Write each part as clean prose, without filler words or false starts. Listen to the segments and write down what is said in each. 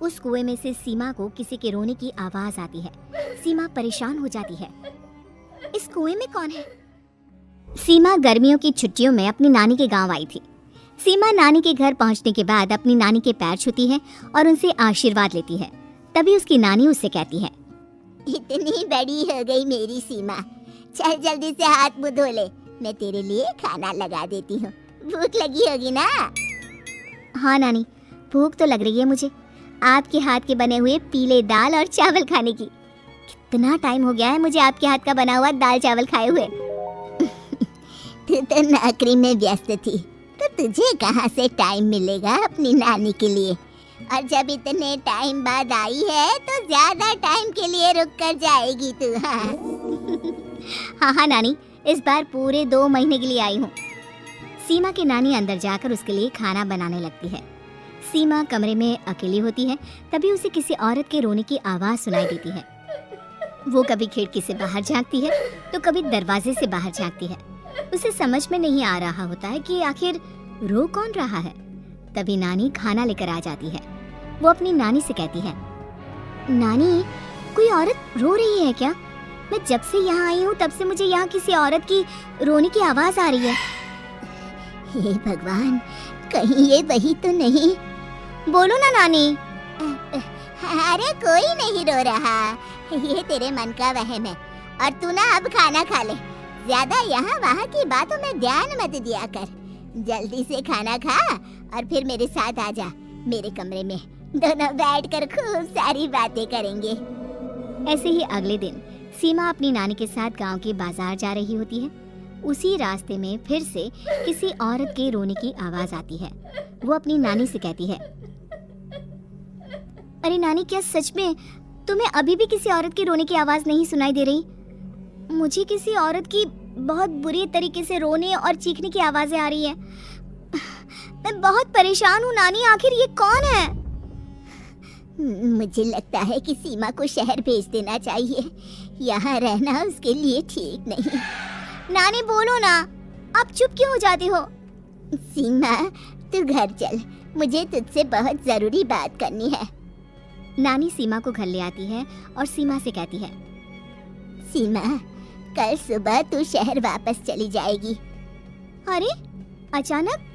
उस कुएं में से सीमा को किसी के रोने की आवाज आती है। सीमा परेशान हो जाती है। इस कुएं में कौन है? सीमा गर्मियों की छुट्टियों में अपनी नानी के गांव आई थी। सीमा नानी के घर पहुंचने के बाद अपनी नानी के पैर छूती है और उनसे आशीर्वाद लेती है। तभी उसकी नानी उससे कहती है, इतनी बड़ी हो गई मेरी सीमा, चल जल्दी से हाथ मुंह धो ले, मैं तेरे लिए खाना लगा देती हूँ। भूख लगी होगी ना? हाँ नानी, भूख तो लग रही है मुझे, आपके हाथ के बने हुए पीले दाल और चावल खाने की। कितना टाइम हो गया है मुझे आपके हाथ का बना हुआ दाल चावल खाए हुए। तू तो नौकरी में व्यस्त थी, तो तुझे कहाँ से टाइम मिलेगा अपनी नानी के लिए? और जब इतने टाइम बाद आई है तो ज्यादा टाइम के लिए रुक कर जाएगी तू। हाँ नानी, इस बार पूरे 2 महीने के लिए आई हूँ। सीमा की नानी अंदर जाकर उसके लिए खाना बनाने लगती है। सीमा कमरे में अकेली होती है। तभी उसे किसी औरत के रोने की आवाज सुनाई देती है। वो कभी खिड़की से बाहर झांकती है तो कभी दरवाजे से बाहर झांकती है। उसे समझ में नहीं आ रहा होता है कि आखिर रो कौन रहा है। तभी नानी खाना लेकर आ जाती है। वो अपनी नानी से कहती है, नानी, कोई औरत रो रही है क्या? मैं जब से यहाँ आई हूँ तब से मुझे यहाँ किसी औरत की रोने की आवाज आ रही है। हे भगवान, कहीं ये वही तो नहीं? बोलो ना नानी। अरे कोई नहीं रो रहा, ये तेरे मन का वहम है। और तू ना अब खाना खा ले, ज्यादा यहाँ वहाँ की बातों में ध्यान मत दिया कर। जल्दी से खाना खा और फिर मेरे साथ आ जा मेरे कमरे में, दोनों बैठकर खूब सारी बातें करेंगे। ऐसे ही अगले दिन सीमा अपनी नानी के साथ गांव के बाजार जा रही होती है। उसी रास्ते में फिर से किसी औरत के रोने की आवाज आती है। वो अपनी नानी से कहती है, अरे नानी, क्या सच में तुम्हें अभी भी किसी औरत की रोने की आवाज नहीं सुनाई दे रही? मुझे किसी औरत की बहुत बुरी तरीके से रोने और चीखने की आवाजें आ रही है। मैं बहुत परेशान हूँ नानी, आखिर ये कौन है? मुझे लगता है कि सीमा को शहर भेज देना चाहिए, यहाँ रहना उसके लिए ठीक नहीं। नानी बोलो ना, आप चुप क्यों हो जाती हो? सीमा, तू घर चल, मुझे तुझसे बहुत जरूरी बात करनी है। नानी सीमा को घर ले आती है और सीमा से कहती है, सीमा, कल सुबह तू शहर वापस चली जाएगी। अरे अचानक?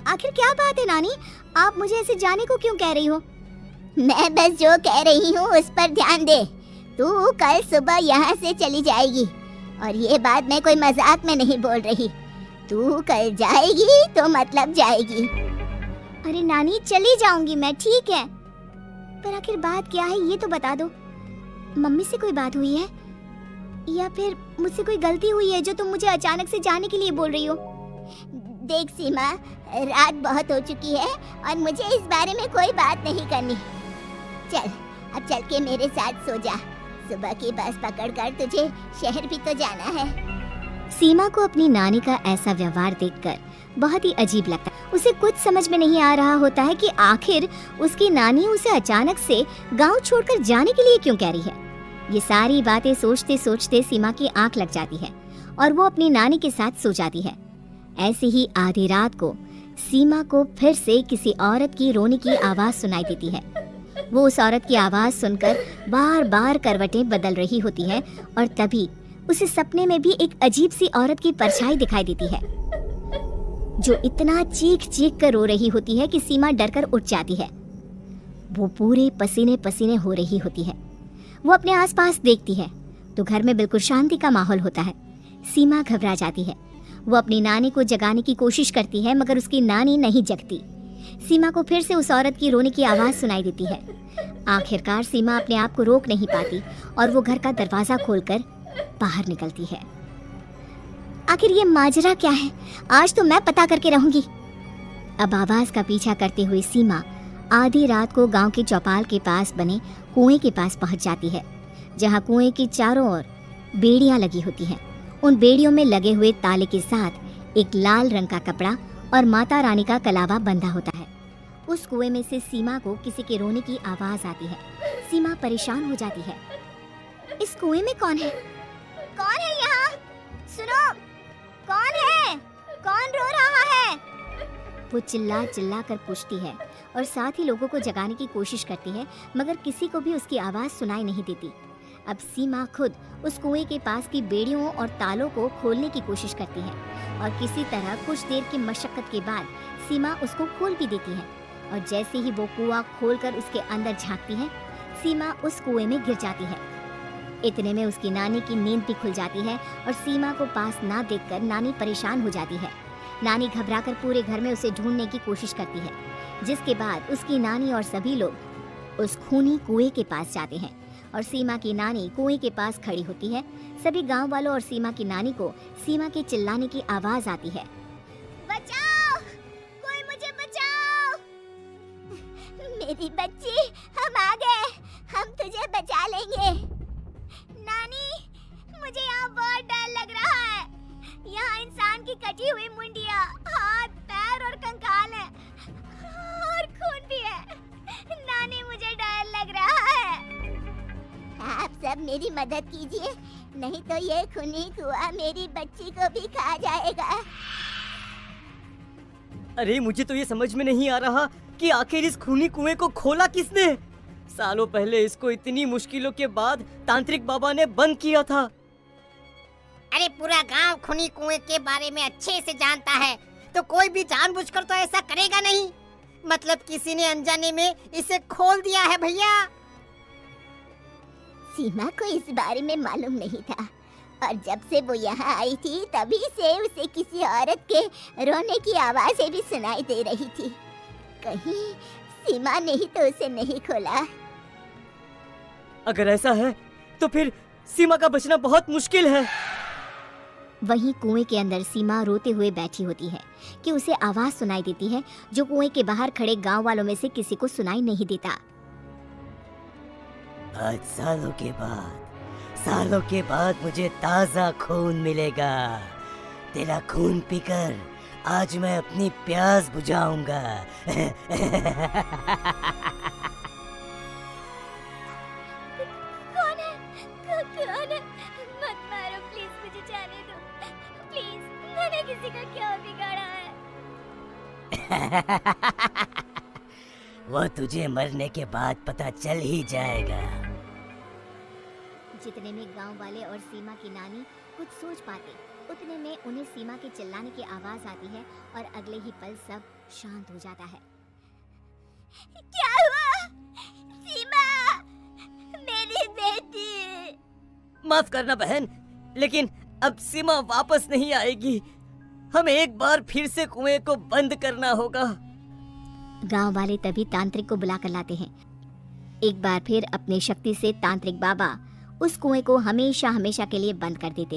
आखिर क्या बात है नानी, आप मुझे ऐसे जाने को क्यों कह रही हो? मैं बस जो कह रही हूँ उस पर ध्यान दे। तू कल सुबह यहाँ से चली जाएगी, और ये बात मैं कोई मजाक में नहीं बोल रही। तू कल जाएगी तो मतलब जाएगी। अरे नानी, चली जाऊंगी मैं, ठीक है, पर आखिर बात क्या है ये तो बता दो। मम्मी से कोई बात हुई है या फिर मुझसे कोई गलती हुई है जो तुम मुझे अचानक से जाने के लिए बोल रही हो? देख सीमा, रात बहुत हो चुकी है और मुझे इस बारे में कोई बात नहीं करनी। चल, अब चल के मेरे साथ सो जा, सुबह की बस पकड़कर तुझे शहर भी तो जाना है। सीमा को अपनी नानी का ऐसा व्यवहार देखकर बहुत ही अजीब लगता है। उसे कुछ समझ में नहीं आ रहा होता है कि आखिर उसकी नानी उसे अचानक से गांव छोड़कर जाने के लिए क्यों कह रही है। ये सारी बातें सोचते सोचते सीमा की आंख लग जाती है और वो अपनी नानी के साथ सो जाती है। ऐसे ही आधी रात को सीमा को फिर से किसी औरत की रोने की आवाज सुनाई देती है। वो उस औरत की आवाज सुनकर बार बार करवटें बदल रही होती है और तभी उसे सपने में भी एक अजीब सी औरत की परछाई दिखाई देती है जो इतना चीख चीख कर रो रही होती है कि सीमा डरकर उठ जाती है। वो पूरे पसीने पसीने हो रही होती है। वो अपने आसपास देखती है तो घर में बिल्कुल शांति का माहौल होता है। सीमा घबरा जाती है। वो अपनी नानी को जगाने की कोशिश करती है मगर उसकी नानी नहीं जगती। सीमा को फिर से उस औरत की रोने की आवाज सुनाई देती है। आखिरकार सीमा अपने आप को रोक नहीं पाती और वो घर का दरवाजा खोलकर बाहर निकलती है। आखिर ये माजरा क्या है, आज तो मैं पता करके रहूंगी। अब आवाज का पीछा करते हुए सीमा आधी रात को गांव के चौपाल के पास बने कुएं के पास पहुंच जाती है, जहां कुएं की चारों ओर बेड़ियां लगी होती हैं। उन बेड़ियों में लगे हुए ताले के साथ एक लाल रंग का कपड़ा और माता रानी का कलावा बंधा होता है। उस कुएं में से सीमा को किसी के रोने की आवाज आती है। सीमा परेशान हो जाती है। इस कुएं में कौन है? कौन है यहाँ? सुनो, कौन है? कौन रो रहा है? वो चिल्ला चिल्ला कर पूछती है और साथ ही लोगों को जगाने की कोशिश करती है, मगर किसी को भी उसकी आवाज़ सुनाई नहीं देती। अब सीमा खुद उस कुएं के पास की बेड़ियों और तालों को खोलने की कोशिश करती है और किसी तरह कुछ देर की मशक्कत के बाद सीमा उसको खोल भी देती है। और जैसे ही वो कुआं खोलकर उसके अंदर झांकती है, सीमा उस कुएं में गिर जाती है। इतने में उसकी नानी की नींद भी खुल जाती है और सीमा को पास ना देखकर नानी परेशान हो जाती है। नानी घबराकर पूरे घर में उसे ढूंढने की कोशिश करती है, जिसके बाद उसकी नानी और सभी लोग उस खूनी कुएं के पास जाते हैं और सीमा की नानी कुएं के पास खड़ी होती है। सभी गांव वालों और सीमा की नानी को सीमा के चिल्लाने की आवाज आती है। बचाओ, कोई मुझे बचाओ। मेरी बच्ची, हम आ गए, हम तुझे बचा लेंगे। नानी, मुझे यहाँ बहुत डर लग रहा है। यहाँ इंसान की कटी हुई मुंडिया, हाथ, पैर और कंकाल है और खून भी है। नानी, मुझे डर लग रहा है। आप सब मेरी मदद कीजिए, नहीं तो ये खूनी कुआं मेरी बच्ची को भी खा जाएगा। अरे मुझे तो ये समझ में नहीं आ रहा कि आखिर इस खूनी कुएं को खोला किसने। सालों पहले इसको इतनी मुश्किलों के बाद तांत्रिक बाबा ने बंद किया था। अरे पूरा गांव खूनी कुएं के बारे में अच्छे से जानता है, तो कोई भी जानबूझकर तो ऐसा करेगा नहीं। मतलब किसी ने अनजाने में इसे खोल दिया है भैया। सीमा को इस बारे में मालूम नहीं था और जब से वो यहाँ आई थी तभी से उसे किसी औरत के रोने की आवाजें भी सुनाई दे रही थी। कहीं सीमा ने ही तो उसे नहीं खोला। अगर ऐसा है तो फिर सीमा का बचना बहुत मुश्किल है। वहीं कुएं के अंदर सीमा रोते हुए बैठी होती है कि उसे आवाज सुनाई देती है जो कुएं के बाहर खड़े गांव वालों में से किसी को सुनाई नहीं देता। आज सालों के बाद मुझे ताजा खून मिलेगा। तेरा खून पीकर आज मैं अपनी प्यास बुझाऊंगा। कौन है? कौन है? मत मारो प्लीज, मुझे जाने दो प्लीज। मैंने किसी का क्या बिगाड़ा है? वो तुझे मरने के बाद पता चल ही जाएगा। जितने में गांव वाले और सीमा की नानी कुछ सोच पाते, उतने में उन्हें सीमा के चिल्लाने की आवाज आती है और अगले ही पल सब शांत हो जाता है। क्या हुआ? सीमा, मेरी बेटी। माफ करना बहन, लेकिन अब सीमा वापस नहीं आएगी। हमें एक बार फिर से कुएं को बंद करना होगा। गांव वाले तभी तांत्रिक को बुलाकर लाते हैं। एक बार फिर अपनी शक्ति से तांत्रिक बाबा उस कुएं को हमेशा हमेशा के लिए बंद कर देते हैं।